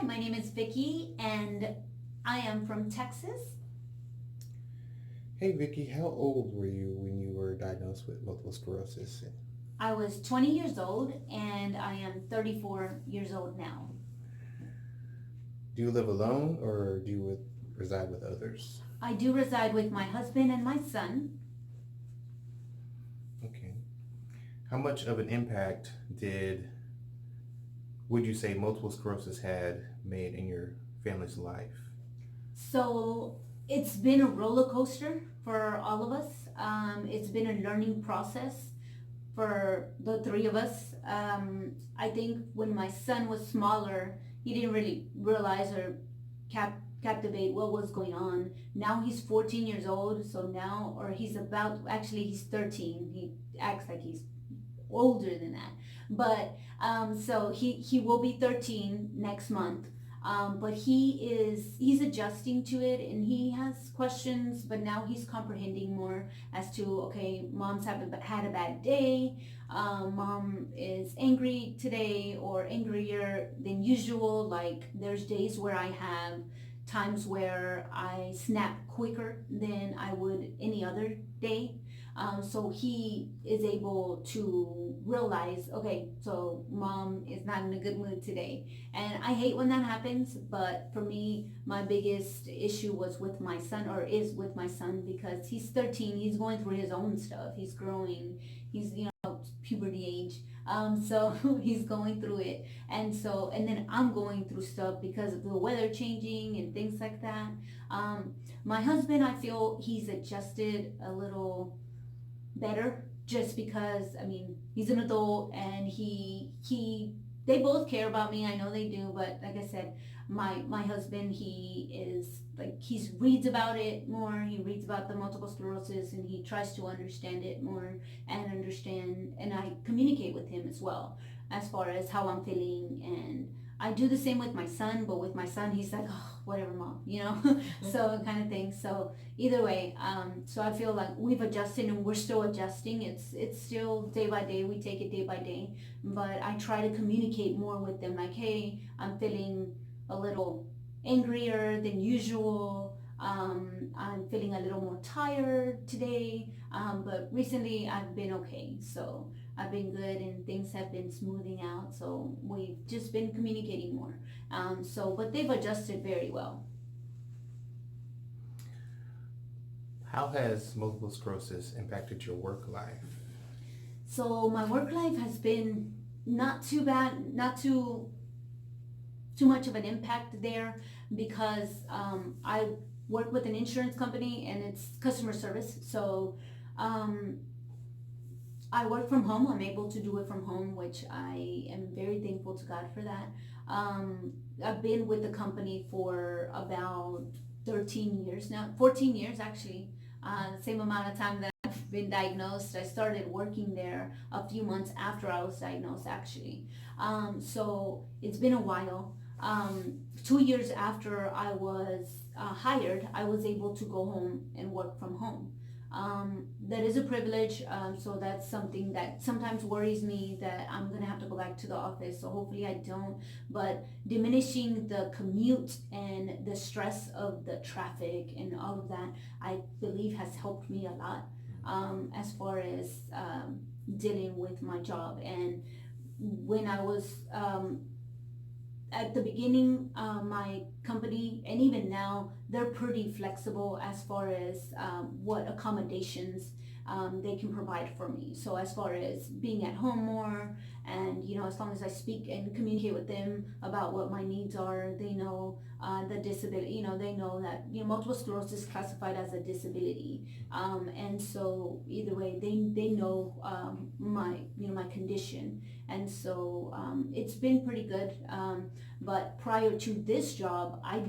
My name is Vicky and I am from Texas. Hey Vicky, how old were you when you were diagnosed with multiple sclerosis? I was 20 years old and I am 34 years old now. Do you live alone or do you reside with others? I do reside with my husband and my son. Okay. How much of an impact would you say multiple sclerosis had made in your family's life? So it's been a roller coaster for all of us. It's been a learning process for the three of us. I think when my son was smaller, he didn't really realize or captivate what was going on. Now he's 14 years old, so now, or he's about, actually, he's 13. He acts like he's older than that. But so he will be 13 next month. But he's adjusting to it and he has questions, but now he's comprehending more as to, okay, had a bad day, mom is angry today or angrier than usual. Like there's days where I have times where I snap quicker than I would any other day. So he is able to realize, okay, so mom is not in a good mood today. And I hate when that happens, but for me, my biggest issue was with my son, or is with my son, because he's 13, he's going through his own stuff, he's growing, he's, puberty age. So he's going through it. And then I'm going through stuff because of the weather changing and things like that. My husband, I feel he's adjusted a little better just because he's an adult and he they both care about me. I know they do, but like I said, my husband, he is like, he reads about it more, he reads about the multiple sclerosis and he tries to understand it more and understand, and I communicate with him as well as far as how I'm feeling. And I do the same with my son, but with my son he's like, oh, whatever mom, so kind of thing. So either way, so I feel like we've adjusted and we're still adjusting. It's still day by day, we take it day by day, but I try to communicate more with them, like, hey, I'm feeling a little angrier than usual. I'm feeling a little more tired today, but recently I've been okay. So I've been good and things have been smoothing out. So we've just been communicating more. But they've adjusted very well. How has multiple sclerosis impacted your work life? So my work life has been not too bad, not too much of an impact there, because I work with an insurance company and it's customer service. So um, I work from home. I'm able to do it from home, which I am very thankful to God for that. Um, I've been with the company for about 13 years now, 14 years actually. Same amount of time that I've been diagnosed. I started working there a few months after I was diagnosed actually. So it's been a while. 2 years after I was hired, I was able to go home and work from home. That is a privilege. So that's something that sometimes worries me, that I'm gonna have to go back to the office. So hopefully I don't. But diminishing the commute and the stress of the traffic and all of that, I believe has helped me a lot, as far as dealing with my job. And when I was at the beginning, my company, and even now, they're pretty flexible as far as what accommodations they can provide for me. So as far as being at home more, and as long as I speak and communicate with them about what my needs are, they know the disability. They know that multiple sclerosis is classified as a disability, and so either way, they know my condition, and so it's been pretty good. But prior to this job, I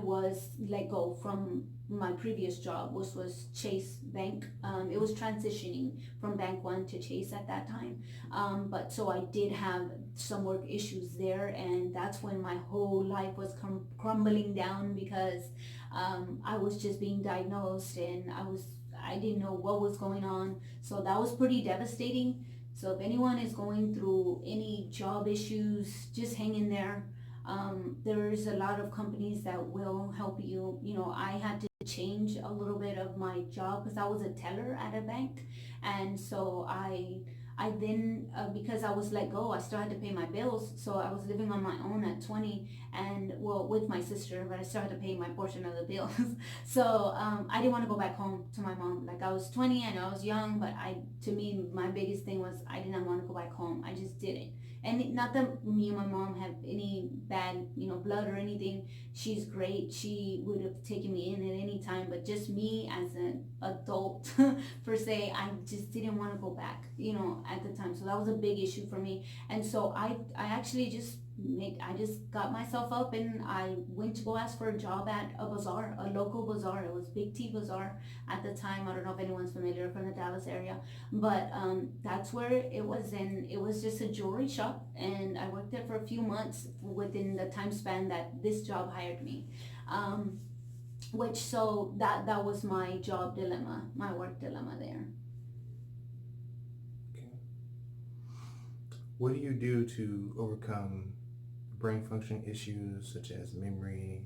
was let go from my previous job, which was Chase Bank. It was transitioning from Bank One to Chase at that time. But so I did have some work issues there, and that's when my whole life was crumbling down, because I was just being diagnosed and I didn't know what was going on. So that was pretty devastating. So if anyone is going through any job issues, just hang in there. There's a lot of companies that will help you. I had to change a little bit of my job because I was a teller at a bank, and so I then, because I was let go, I still had to pay my bills. So I was living on my own at 20, and well, with my sister, but I still had to pay my portion of the bills. So I didn't want to go back home to my mom. Like, I was 20, I know I was young, but to me, my biggest thing was I did not want to go back home. I just didn't. And not that me and my mom have any bad, blood or anything. She's great. She would have taken me in at any time, but just me as an adult, per se, I just didn't want to go back, at the time. So that was a big issue for me. And so I actually I just got myself up and I went to go ask for a job at a bazaar, a local bazaar. It was Big T Bazaar at the time. I don't know if anyone's familiar from the Dallas area, but that's where it was. And it was just a jewelry shop, and I worked there for a few months within the time span that this job hired me. Which so that was my job dilemma, my work dilemma there. Okay. What do you do to overcome brain function issues such as memory?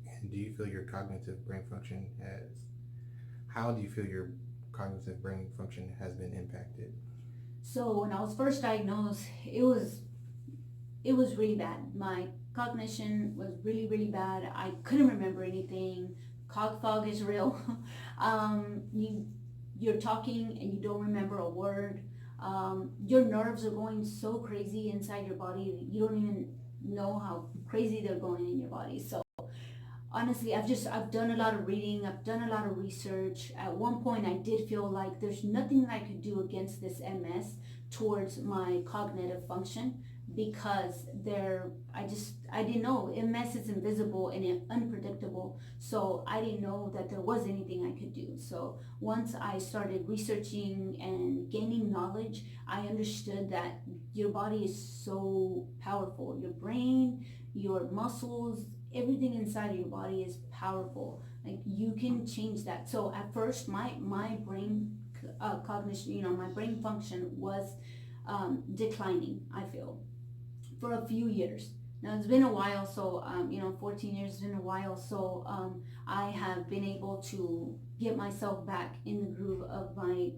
And do you feel your cognitive brain function has, how do you feel your cognitive brain function has been impacted? So when I was first diagnosed, it was really bad. My cognition was really, really bad. I couldn't remember anything. Cog fog is real. You're talking and you don't remember a word. Your nerves are going so crazy inside your body that you don't even know how crazy they're going in your body. So honestly, I've done a lot of reading, I've done a lot of research. At one point I did feel like there's nothing that I could do against this MS towards my cognitive function, because I didn't know. MS is invisible and unpredictable, so I didn't know that there was anything I could do. So once I started researching and gaining knowledge, I understood that your body is so powerful. Your brain, your muscles, everything inside of your body is powerful. Like, you can change that. So at first my brain cognition, my brain function was declining, I feel, for a few years. Now it's been a while, so 14 years has been a while, so I have been able to get myself back in the groove of my,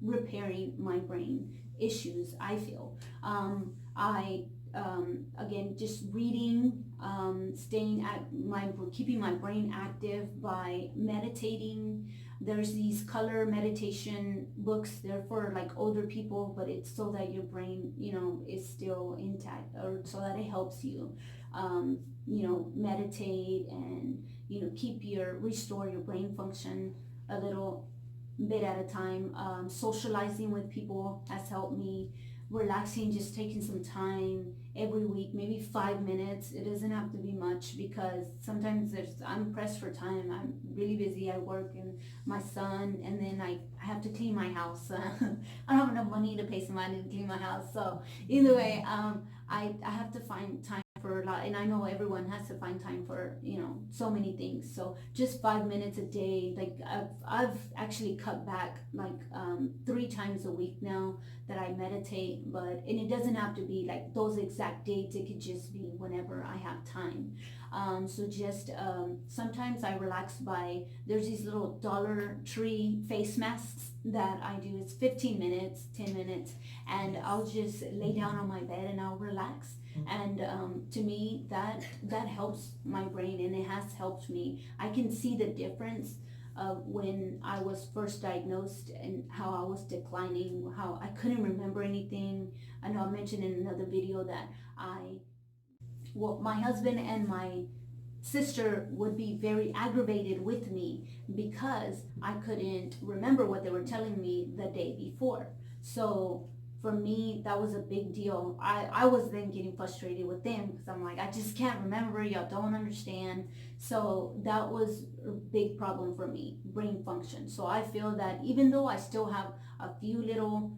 repairing my brain issues, I feel. I again, just reading, staying at keeping my brain active by meditating. There's these color meditation books. They're for like older people, but it's so that your brain, is still intact, or so that it helps you, meditate and, restore your brain function a little bit at a time. Socializing with people has helped me. Relaxing, just taking some time every week, maybe 5 minutes. It doesn't have to be much, because sometimes I'm pressed for time. I'm really busy. I work and my son, and then I have to clean my house. I don't have enough money to pay somebody to clean my house. So either way, I have to find time for a lot, and I know everyone has to find time for, so many things. So just 5 minutes a day. Like, I've actually cut back like 3 times a week now that I meditate, and it doesn't have to be like those exact dates. It could just be whenever I have time. So just sometimes I relax by, there's these little Dollar Tree face masks that I do. It's 15 minutes, 10 minutes, and I'll just lay down on my bed and I'll relax. And to me, that helps my brain, and it has helped me. I can see the difference of when I was first diagnosed and how I was declining, how I couldn't remember anything. I know I mentioned in another video that my husband and my sister would be very aggravated with me because I couldn't remember what they were telling me the day before. So for me, that was a big deal. I was then getting frustrated with them because I'm like, I just can't remember. Y'all don't understand. So that was a big problem for me, brain function. So I feel that even though I still have a few little,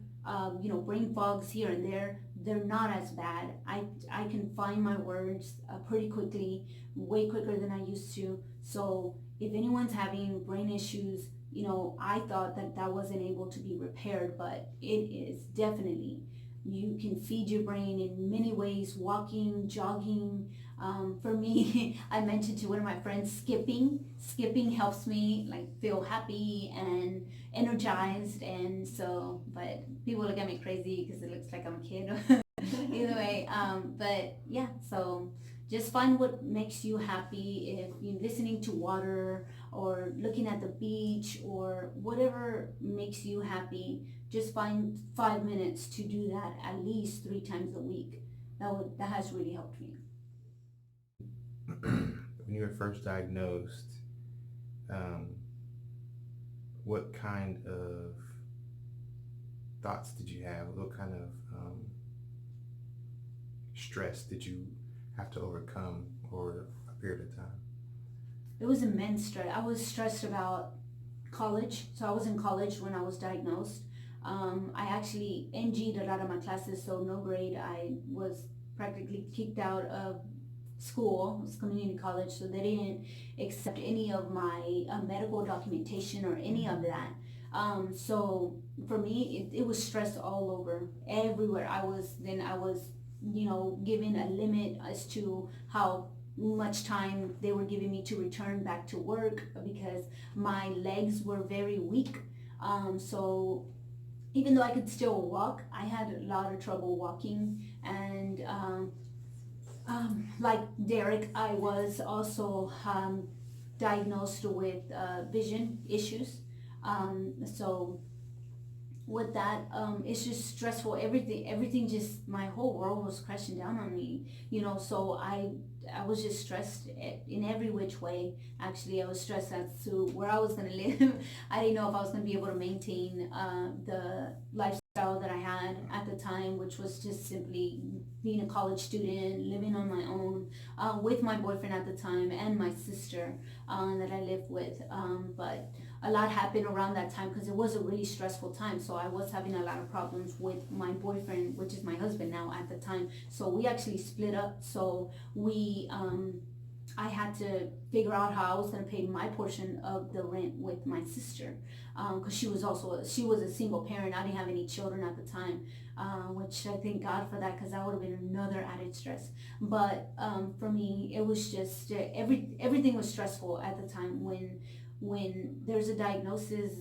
brain fogs here and there, they're not as bad. I can find my words pretty quickly, way quicker than I used to. So if anyone's having brain issues, I thought that wasn't able to be repaired, but it is definitely. You can feed your brain in many ways: walking, jogging, For me, I mentioned to one of my friends, skipping helps me like feel happy and energized, and so, but people look at me crazy because it looks like I'm a kid. Either way, but yeah, so just find what makes you happy. If you're listening to water or looking at the beach or whatever makes you happy, just find 5 minutes to do that at least 3 times a week. That has really helped me. When you were first diagnosed, um, what kind of thoughts did you have? What kind of stress did you have to overcome over a period of time? It was immense stress. I was stressed about college. So I was in college when I was diagnosed. I actually NG'd a lot of my classes, so no grade. I was practically kicked out of school. It was community college, so they didn't accept any of my medical documentation or any of that. So for me, it was stress all over, everywhere. I was, given a limit as to how much time they were giving me to return back to work because my legs were very weak. So even though I could still walk, I had a lot of trouble walking. And like Derek, I was also diagnosed with vision issues. So with that, it's just stressful. Everything just, my whole world was crashing down on me, so I was just stressed in every which way. Actually, I was stressed as to where I was going to live. I didn't know if I was going to be able to maintain the lifestyle that I had at the time, which was just simply being a college student, living on my own, with my boyfriend at the time and my sister that I lived with. But a lot happened around that time because it was a really stressful time. So I was having a lot of problems with my boyfriend, which is my husband now at the time. So we actually split up. So I had to figure out how I was going to pay my portion of the rent with my sister, because she was a single parent. I didn't have any children at the time, which I thank God for that, because that would have been another added stress. But for me, it was just everything was stressful at the time. When there's a diagnosis,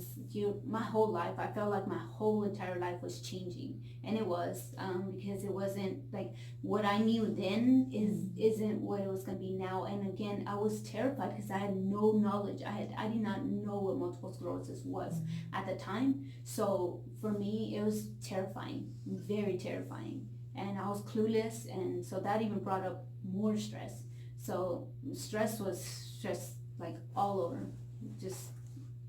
my whole life, I felt like my whole entire life was changing, and it was, because it wasn't like what I knew then isn't what it was going to be now. And again, I was terrified because I had no knowledge. I did not know what multiple sclerosis was at the time. So for me, it was terrifying, very terrifying, and I was clueless, and so that even brought up more stress. So stress was just like all over, just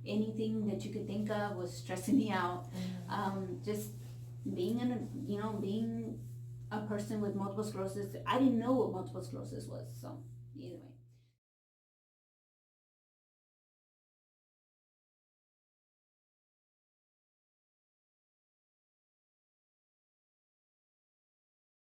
anything that you could think of was stressing me out. Just being a person with multiple sclerosis, I didn't know what multiple sclerosis was. So either way.